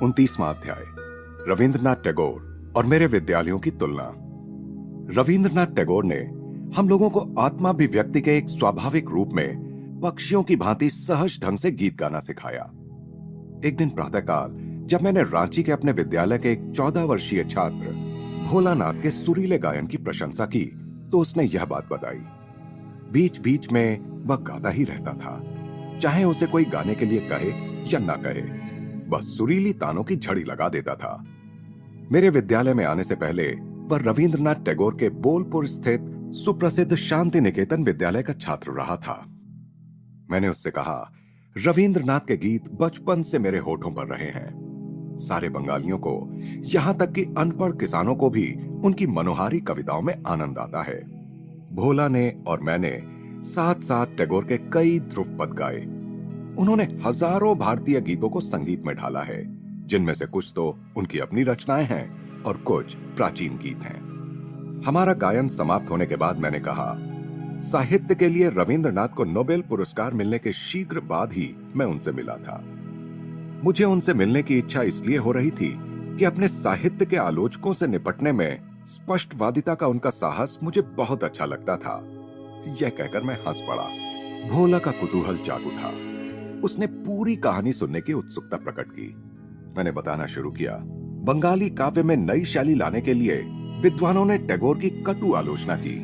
29वां अध्याय। रविंद्रनाथ टैगोर और मेरे विद्यालयों की तुलना। रविंद्रनाथ टैगोर ने हम लोगों को आत्माभिव्यक्ति के एक स्वाभाविक रूप में पक्षियों की भांति सहज ढंग से गीत गाना सिखाया। एक दिन प्रातःकाल जब मैंने रांची के अपने विद्यालय के एक 14 वर्षीय छात्र भोलानाथ के सुरीले गायन की प्रशंसा की तो उसने यह बात बताई। बीच बीच में वह गाता ही रहता था, चाहे उसे कोई गाने के लिए कहे या ना कहे, बस सुरीली तानों की झड़ी लगा देता था। मेरे विद्यालय में आने से पहले वह रविंद्रनाथ टैगोर के बोलपुर स्थित सुप्रसिद्ध शांति निकेतन विद्यालय का छात्र रहा था। मैंने उससे कहा, रविंद्रनाथ के गीत बचपन से मेरे होठों पर रहे हैं। सारे बंगालियों को, यहां तक कि अनपढ़ किसानों को भी उनकी मनोहारी कविताओं में आनंद आता है। भोला ने और मैंने साथ साथ टैगोर के कई ध्रुव पद गाए। उन्होंने हजारों भारतीय गीतों को संगीत में ढाला है, जिनमें से कुछ तो उनकी अपनी रचनाएं हैं और कुछ प्राचीन गीत हैं। हमारा गायन समाप्त होने के बाद मैंने कहा, साहित्य के लिए रविंद्रनाथ को नोबेल पुरस्कार मिलने के शीघ्र बाद ही मैं उनसे मिला था। मुझे उनसे मिलने की इच्छा इसलिए हो रही थी कि अपने साहित्य के आलोचकों से निपटने में स्पष्टवादिता का उनका साहस मुझे बहुत अच्छा लगता था। यह कहकर मैं हंस पड़ा। भोला का कुतूहल जाग उठा। उसने पूरी कहानी सुनने की उत्सुकता प्रकट की। मैंने बताना शुरू किया। बंगाली काव्य में नई शैली लाने के लिए विद्वानों ने टैगोर की कटु आलोचना की।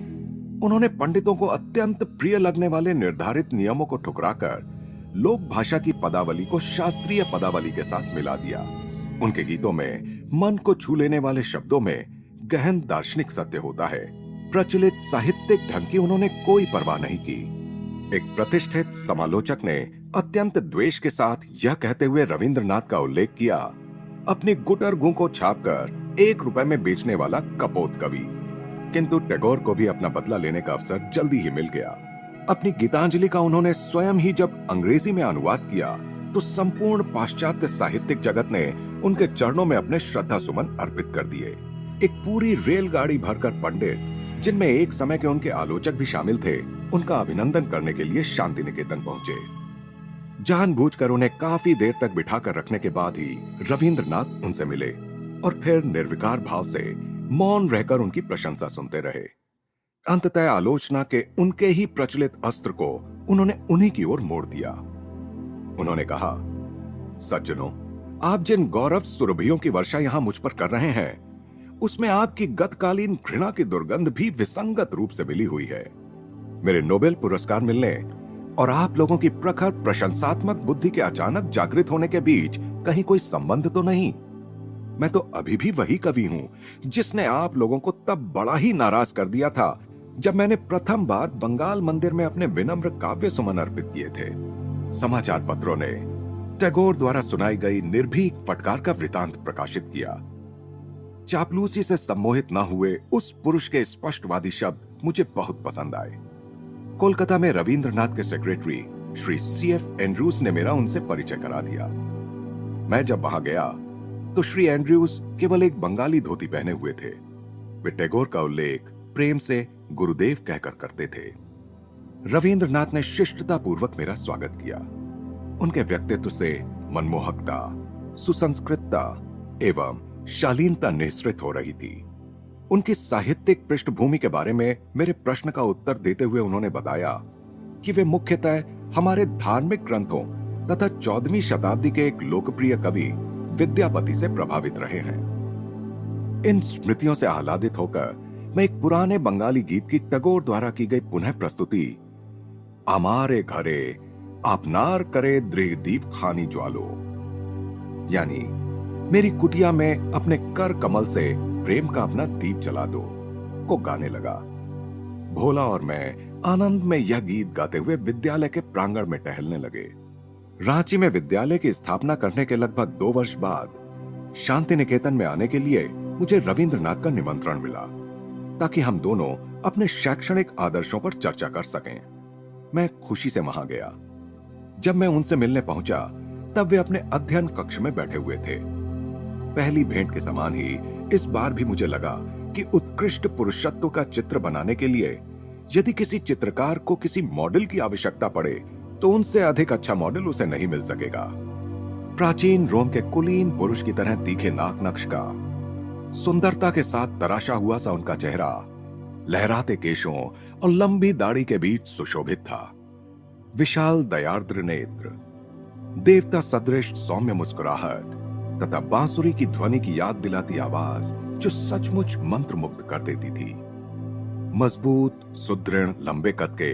उन्होंने पंडितों को अत्यंत प्रिय लगने वाले निर्धारित नियमों को ठुकराकर लोक भाषा की पदावली को शास्त्रीय पदावली के साथ मिला दिया। उनके गीतों में मन को छू लेने वाले शब्दों में गहन दार्शनिक सत्य होता है। प्रचलित साहित्यिक ढंग की उन्होंने कोई परवाह नहीं की। एक प्रतिष्ठित समालोचक ने अत्यंत द्वेष के साथ यह कहते हुए रविंद्रनाथ का उल्लेख किया, अपनी गुटरगू को छापकर 1 रुपए में बेचने वाला कपोत कवि। किंतु टैगोर को भी अपना बदला लेने का अवसर जल्दी ही मिल गया। अपनी गीतांजलि का उन्होंने स्वयं ही जब अंग्रेजी में अनुवाद किया तो संपूर्ण पाश्चात्य साहित्यिक जगत ने उनके चरणों में अपने श्रद्धा सुमन अर्पित कर दिए। एक पूरी रेलगाड़ी भरकर पंडित, जिनमें एक समय के उनके आलोचक भी शामिल थे, उनका अभिनंदन करने के लिए शांति निकेतन पहुंचे। जानबूझकर उन्हें काफी देर तक बिठाकर रखने के बाद ही रविंद्रनाथ उनसे मिले और फिर निर्विकार भाव से मौन रहकर उनकी प्रशंसा सुनते रहे। अंततः आलोचना के उनके ही प्रचलित अस्त्र को उन्होंने उन्हीं की ओर मोड़ दिया। उन्होंने कहा, सज्जनों, आप जिन गौरव सुरभियों की वर्षा यहां मुझ पर कर रहे हैं, उसमें आपकी गतकालीन घृणा की दुर्गंध भी विसंगत रूप से मिली हुई है। मेरे नोबेल पुरस्कार मिलने और आप लोगों की प्रखर प्रशंसात्मक बुद्धि के अचानक जागृत होने के बीच कहीं कोई संबंध तो नहीं। मैं तो अभी भी वही कवि हूं जिसने आप लोगों को तब बड़ा ही नाराज कर दिया था जब मैंने प्रथम बार बंगाल मंदिर में अपने विनम्र काव्य सुमन अर्पित किए थे। समाचार पत्रों ने टैगोर द्वारा सुनाई गई निर्भीक फटकार का वृतांत प्रकाशित किया। चापलूसी से सम्मोहित न हुए उस पुरुष के स्पष्टवादी शब्द मुझे बहुत पसंद आए। कोलकाता में रविंद्रनाथ के सेक्रेटरी श्री C.F. एंड्रूज ने मेरा उनसे परिचय करा दिया। मैं जब वहां गया तो श्री एंड्रूज केवल एक बंगाली धोती पहने हुए थे। वे टैगोर का उल्लेख प्रेम से गुरुदेव कहकर करते थे। रविंद्रनाथ ने शिष्टता पूर्वक मेरा स्वागत किया। उनके व्यक्तित्व से मनमोहकता, सुसंस्कृतता एवं शालीनता निःसृत हो रही थी। उनकी साहित्यिक पृष्ठभूमि के बारे में मेरे प्रश्न का उत्तर देते हुए उन्होंने बताया कि वे मुख्यतः हमारे धार्मिक ग्रंथों तथा 14वीं शताब्दी के एक लोकप्रिय कवि विद्यापति से प्रभावित रहे हैं। इन स्मृतियों से आह्लादित होकर मैं एक पुराने बंगाली गीत की टैगोर द्वारा की गई पुनः प्रस्तुति, आमारे घरे आपनार करे दृढ़ दीप खानी ज्वालो, यानी मेरी कुटिया में अपने कर कमल से प्रेम का अपना दीप जला दो, को गाने लगा। भोला और मैं आनंद में यह गीत गाते हुए विद्यालय के प्रांगण में टहलने लगे। रांची में विद्यालय की स्थापना करने के लगभग 2 वर्ष बाद शांति निकेतन में आने के लिए मुझे रविंद्रनाथ का निमंत्रण मिला ताकि हम दोनों अपने शैक्षणिक आदर्शों पर चर्चा कर सकें। मैं खुशी से वहां गया। जब मैं उनसे मिलने पहुंचा तब वे अपने अध्ययन कक्ष में बैठे हुए थे। पहली भेंट के समान ही इस बार भी मुझे लगा कि उत्कृष्ट पुरुषत्व का चित्र बनाने के लिए यदि किसी चित्रकार को किसी मॉडल की आवश्यकता पड़े तो उनसे अधिक अच्छा मॉडल उसे नहीं मिल सकेगा। प्राचीन रोम के कुलीन पुरुष की तरह तीखे नाक नक्श का, सुंदरता के साथ तराशा हुआ सा उनका चेहरा, लहराते केशों और लंबी दाढ़ी के बीच सुशोभित था। विशाल दयार्द्र नेत्र, देवता सदृश सौम्य मुस्कुराहट तथा बांसुरी की ध्वनि की याद दिलाती आवाज जो सचमुच मंत्रमुग्ध कर देती थी। मजबूत, सुदृढ़, लंबे कद के,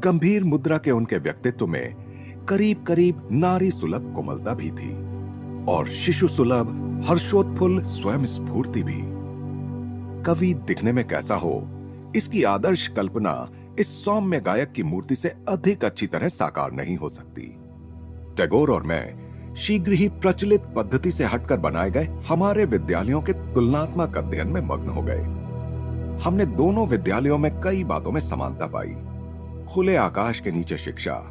गंभीर मुद्रा के उनके व्यक्तित्व में करीब करीब नारी सुलभ कोमलता भी थी और शिशु सुलभ हर्षोत्फुल्ल स्वयं स्फूर्ति भी। कवि दिखने में कैसा हो, इसकी आदर्श कल्पना इस सौम्य गायक की मूर्ति से अधिक अच्छी तरह साकार नहीं हो सकती। टैगोर और मैं शीघ्र ही प्रचलित पद्धति से हटकर बनाए गए हमारे विद्यालयों के तुलनात्मक अध्ययन में मग्न हो गए। हमने दोनों विद्यालयों में कई बातों में समानता पाई। खुले आकाश के नीचे शिक्षा,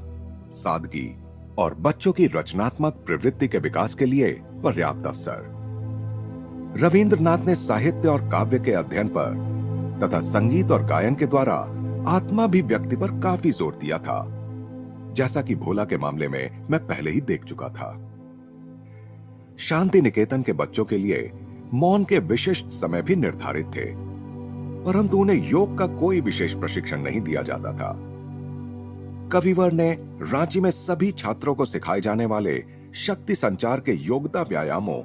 सादगी और बच्चों की रचनात्मक प्रवृत्ति के विकास के लिए पर्याप्त अवसर। रविंद्रनाथ ने साहित्य और काव्य के अध्ययन पर तथा संगीत और गायन के द्वारा आत्माभिव्यक्ति पर काफी जोर दिया था, जैसा कि भोला के मामले में मैं पहले ही देख चुका था। शांति निकेतन के बच्चों के लिए मौन के विशिष्ट समय भी निर्धारित थे, परंतु उन्हें योग का कोई विशेष प्रशिक्षण नहीं दिया जाता था। कविवर ने रांची में सभी छात्रों को सिखाए जाने वाले शक्ति संचार के योग्यता व्यायामों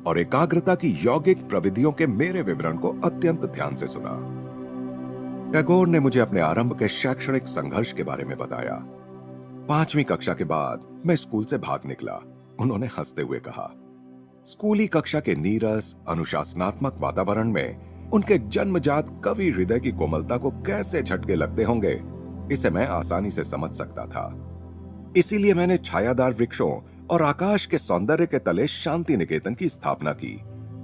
और एकाग्रता की यौगिक प्रविधियों के मेरे विवरण को अत्यंत ध्यान से सुना। टैगोर ने मुझे अपने आरंभ के शैक्षणिक संघर्ष के बारे में बताया। 5वीं कक्षा के बाद मैं स्कूल से भाग निकला। उन्होंने हंसते हुए कहा, स्कूली कक्षा के नीरस अनुशासनात्मक वातावरण में उनके जन्मजात कवि हृदय की कोमलता को कैसे झटके लगते होंगे, इसे मैं आसानी से समझ सकता था। इसीलिए मैंने छायादार वृक्षों और आकाश के सौंदर्य के तले शांति निकेतन की स्थापना की।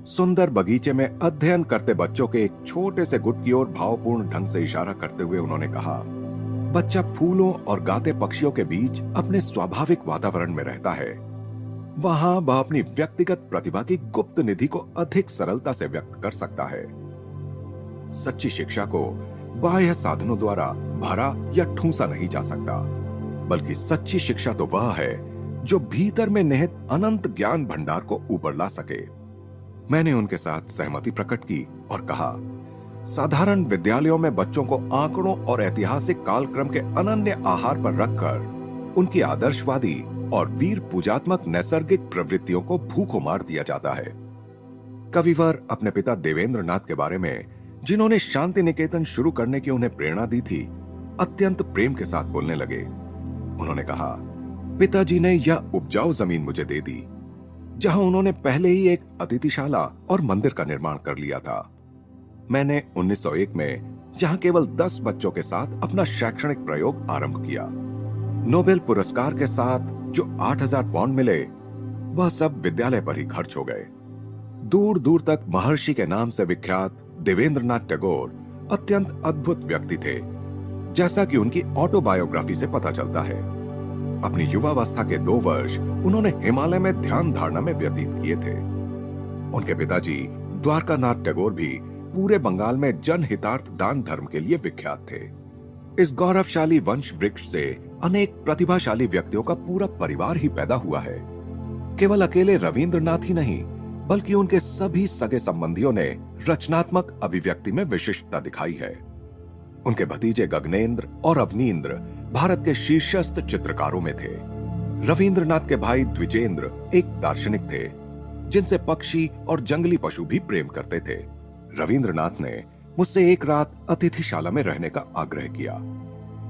सुंदर बगीचे में अध्ययन करते बच्चों के एक छोटे से गुट की ओर भावपूर्ण ढंग से इशारा करते हुए उन्होंने कहा, बच्चा फूलों और गाते पक्षियों के बीच अपने स्वाभाविक वातावरण में रहता है। वहां वह अपनी व्यक्तिगत प्रतिभा की गुप्त निधि को अधिक सरलता से व्यक्त कर सकता है। सच्ची शिक्षा को बाह्य साधनों द्वारा भरा या ठूंसा नहीं जा सकता, बल्कि सच्ची शिक्षा तो वह है जो भीतर में निहित अनंत ज्ञान भंडार को ऊपर ला सके। मैंने उनके साथ सहमति प्रकट की और कहा, साधारण विद्यालयों में बच्चों को आंकड़ों और ऐतिहासिक कालक्रम के अनन्य आहार पर रखकर उनकी आदर्शवादी और वीर पूजात्मक नैसर्गिक प्रवृत्तियों को भूखों मार दिया जाता है। कविवर अपने पिता देवेंद्र नाथ के बारे में, जिन्होंने शांति निकेतन शुरू करने की उन्हें प्रेरणा दी थी, अत्यंत प्रेम के साथ बोलने लगे। उन्होंने कहा, पिताजी ने यह उपजाऊ जमीन मुझे दे दी, जहां उन्होंने पहले ही एक अतिथिशाला और मंदिर का निर्माण कर लिया था। मैंने 1901 में जहां केवल 10 बच्चों के साथ अपना शैक्षणिक प्रयोग आरंभ किया। नोबेल पुरस्कार के साथ जो 8,000 पाउंड मिले, वह सब विद्यालय पर ही खर्च हो गए। दूर दूर तक महर्षि के नाम से विख्यात देवेंद्रनाथ टैगोर अत्यंत अद्भुत व्यक्ति थे, जैसा कि उनकी ऑटोबायोग्राफी से पता चलता है। अपनी युवावस्था के 2 वर्ष उन्होंने हिमालय में ध्यान धारणा में व्यतीत किए थे। उनके पिताजी द्वारकानाथ टैगोर भी पूरे बंगाल में जनहितार्थ दान धर्म के लिए विख्यात थे। इस गौरवशाली वंश वृक्ष से अनेक प्रतिभाशाली व्यक्तियों का पूरा परिवार ही पैदा हुआ है। केवल अकेले रविंद्रनाथ ही नहीं, बल्कि उनके सभी सगे संबंधियों ने रचनात्मक अभिव्यक्ति में विशिष्टता दिखाई है। उनके भतीजे गगनेंद्र और अवनींद्र भारत के शीर्षस्थ चित्रकारों में थे। रविंद्रनाथ के भाई द्विजेंद्र एक दार्शनिक थे, जिनसे पक्षी और जंगली पशु भी प्रेम करते थे। रविंद्रनाथ ने मुझसे एक रात अतिथिशाला में रहने का आग्रह किया।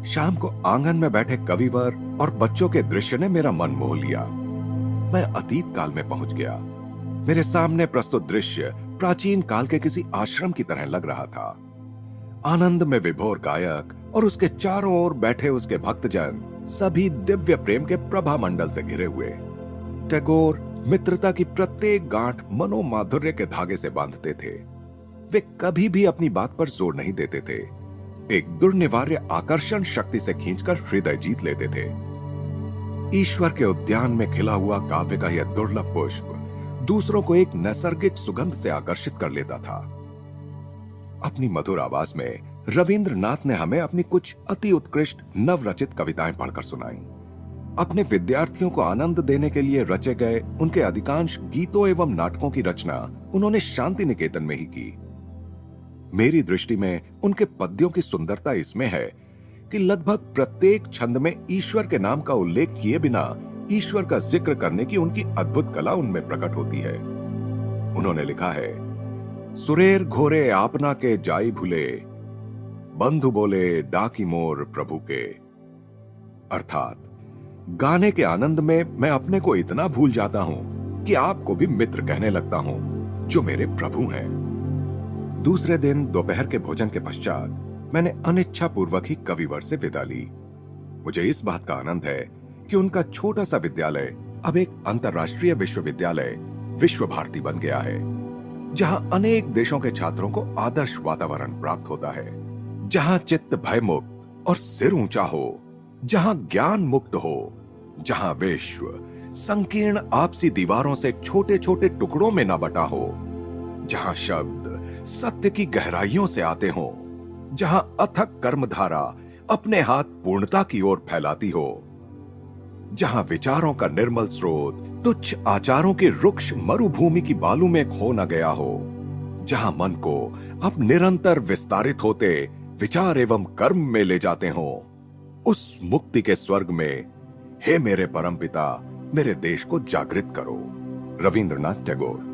शाम को आंगन में बैठे कविवर और बच्चों के दृश्य ने मेरा मन मोह लिया। मैं अतीत काल में पहुंच गया। मेरे सामने प्रस्तुत दृश्य प्राचीन काल के किसी आश्रम की तरह लग रहा था। आनंद में विभोर गायक और उसके चारों ओर बैठे उसके भक्तजन सभी दिव्य प्रेम के प्रभा मंडल से घिरे हुए। टैगोर मित्रता की प्रत्येक गांठ मनोमाधुर्य के धागे से बांधते थे। वे कभी भी अपनी बात पर जोर नहीं देते थे। एक दुर्निवार्य आकर्षण शक्ति से खींचकर हृदय जीत लेते थे। ईश्वर के उद्यान में खिला हुआ काव्य का यह दुर्लभ पुष्प दूसरों को एक नैसर्गिक सुगंध से आकर्षित कर लेता था। अपनी मधुर आवाज में रविंद्रनाथ ने हमें अपनी कुछ अति उत्कृष्ट नवरचित कविताएं पढ़कर सुनाई। अपने विद्यार्थियों को आनंद देने के लिए रचे गए उनके अधिकांश गीतों एवं नाटकों की रचना उन्होंने शांति निकेतन में ही की। मेरी दृष्टि में उनके पद्यों की सुंदरता इसमें है कि लगभग प्रत्येक छंद में ईश्वर के नाम का उल्लेख किए बिना ईश्वर का जिक्र करने की उनकी अद्भुत कला उनमें प्रकट होती है। उन्होंने लिखा है, सुरेर घोरे आपना के जाई भूले, बंधु बोले डाकी मोर प्रभु के। अर्थात गाने के आनंद में मैं अपने को इतना भूल जाता हूं कि आपको भी मित्र कहने लगता हूं, जो मेरे प्रभु हैं। दूसरे दिन दोपहर के भोजन के पश्चात मैंने अनिच्छा पूर्वक ही कविवर से विदा ली। मुझे इस बात का आनंद है कि उनका छोटा सा विद्यालय अब एक अंतर्राष्ट्रीय विश्वविद्यालय विश्व भारती बन गया है, जहां अनेक देशों के छात्रों को आदर्श वातावरण प्राप्त होता है, जहां चित्त भयमुक्त और सिर ऊंचा हो, जहां ज्ञान मुक्त हो, जहां विश्व संकीर्ण आपसी दीवारों से छोटे छोटे टुकड़ों में न बटा हो, जहां शब्द सत्य की गहराइयों से आते हो, जहां अथक कर्मधारा अपने हाथ पूर्णता की ओर फैलाती हो, जहां विचारों का निर्मल स्रोत तुच्छ आचारों की रुक्ष मरुभूमि की बालू में खो न गया हो, जहां मन को अब निरंतर विस्तारित होते विचार एवं कर्म में ले जाते हो, उस मुक्ति के स्वर्ग में हे मेरे परमपिता, मेरे देश को जागृत करो। रविंद्रनाथ टैगोर।